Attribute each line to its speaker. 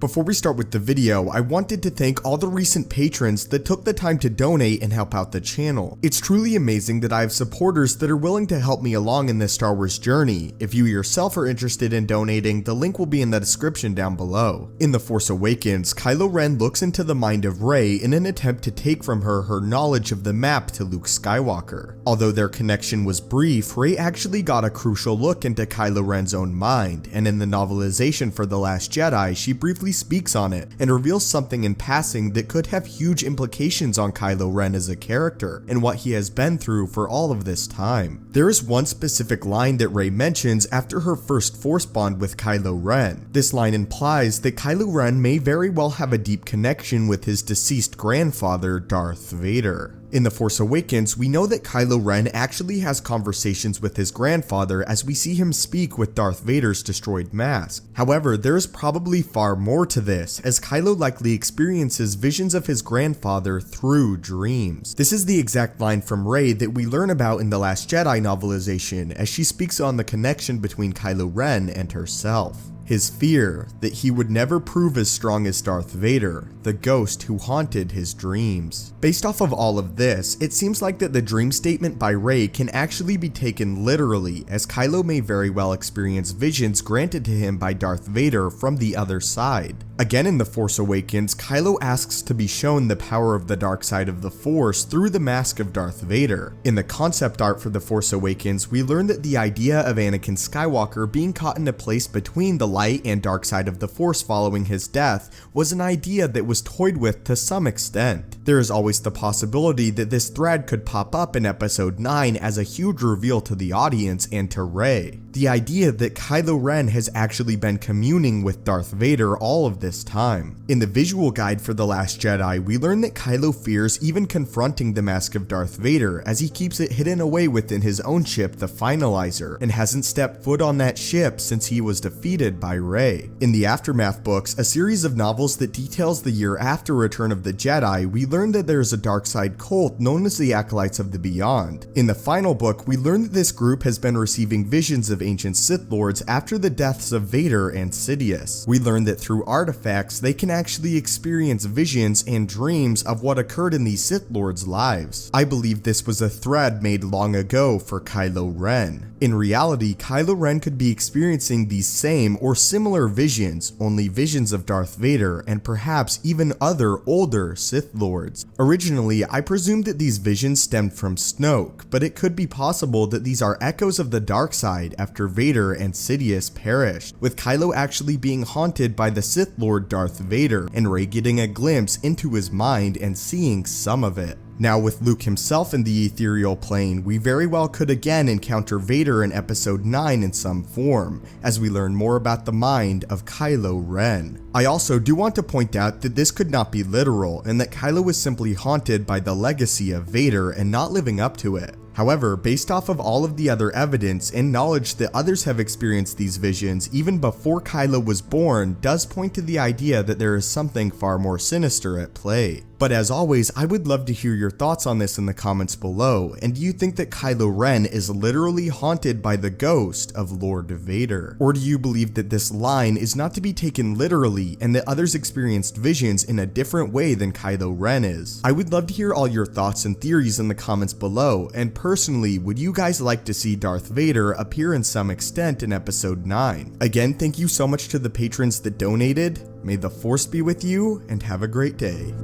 Speaker 1: Before we start with the video, I wanted to thank all the recent patrons that took the time to donate and help out the channel. It's truly amazing that I have supporters that are willing to help me along in this Star Wars journey. If you yourself are interested in donating, the link will be in the description down below. In The Force Awakens, Kylo Ren looks into the mind of Rey in an attempt to take from her knowledge of the map to Luke Skywalker. Although their connection was brief, Rey actually got a crucial look into Kylo Ren's own mind, and in the novelization for The Last Jedi, she briefly speaks on it and reveals something in passing that could have huge implications on Kylo Ren as a character and what he has been through for all of this time. There is one specific line that Rey mentions after her first Force bond with Kylo Ren. This line implies that Kylo Ren may very well have a deep connection with his deceased grandfather, Darth Vader. In The Force Awakens, we know that Kylo Ren actually has conversations with his grandfather as we see him speak with Darth Vader's destroyed mask. However, there is probably far more to this, as Kylo likely experiences visions of his grandfather through dreams. This is the exact line from Rey that we learn about in The Last Jedi novelization, as she speaks on the connection between Kylo Ren and herself. His fear that he would never prove as strong as Darth Vader, the ghost who haunted his dreams. Based off of all of this, it seems like that the dream statement by Rey can actually be taken literally, as Kylo may very well experience visions granted to him by Darth Vader from the other side. Again in The Force Awakens, Kylo asks to be shown the power of the dark side of the Force through the mask of Darth Vader. In the concept art for The Force Awakens, we learn that the idea of Anakin Skywalker being caught in a place between the light and dark side of the Force following his death was an idea that was toyed with to some extent. There is always the possibility that this thread could pop up in Episode 9 as a huge reveal to the audience and to Rey. The idea that Kylo Ren has actually been communing with Darth Vader all of this time. In the visual guide for The Last Jedi, we learn that Kylo fears even confronting the mask of Darth Vader as he keeps it hidden away within his own ship, the Finalizer, and hasn't stepped foot on that ship since he was defeated by Rey. In the Aftermath books, a series of novels that details the year after Return of the Jedi, we learn that there is a dark side cult known as the Acolytes of the Beyond. In the final book, we learn that this group has been receiving visions of ancient Sith Lords after the deaths of Vader and Sidious. We learn that through artifacts, they can actually experience visions and dreams of what occurred in these Sith Lords' lives. I believe this was a thread made long ago for Kylo Ren. In reality, Kylo Ren could be experiencing these same or similar visions, only visions of Darth Vader and perhaps even other older Sith Lords. Originally, I presumed that these visions stemmed from Snoke, but it could be possible that these are echoes of the dark side after Vader and Sidious perished, with Kylo actually being haunted by the Sith Lord Darth Vader, and Rey getting a glimpse into his mind and seeing some of it. Now with Luke himself in the ethereal plane, we very well could again encounter Vader in Episode 9 in some form, as we learn more about the mind of Kylo Ren. I also do want to point out that this could not be literal, and that Kylo was simply haunted by the legacy of Vader and not living up to it. However, based off of all of the other evidence and knowledge that others have experienced these visions even before Kylo was born does point to the idea that there is something far more sinister at play. But as always, I would love to hear your thoughts on this in the comments below, and do you think that Kylo Ren is literally haunted by the ghost of Lord Vader? Or do you believe that this line is not to be taken literally and that others experienced visions in a different way than Kylo Ren is? I would love to hear all your thoughts and theories in the comments below, and personally, would you guys like to see Darth Vader appear in some extent in Episode 9? Again, thank you so much to the patrons that donated. May the Force be with you, and have a great day.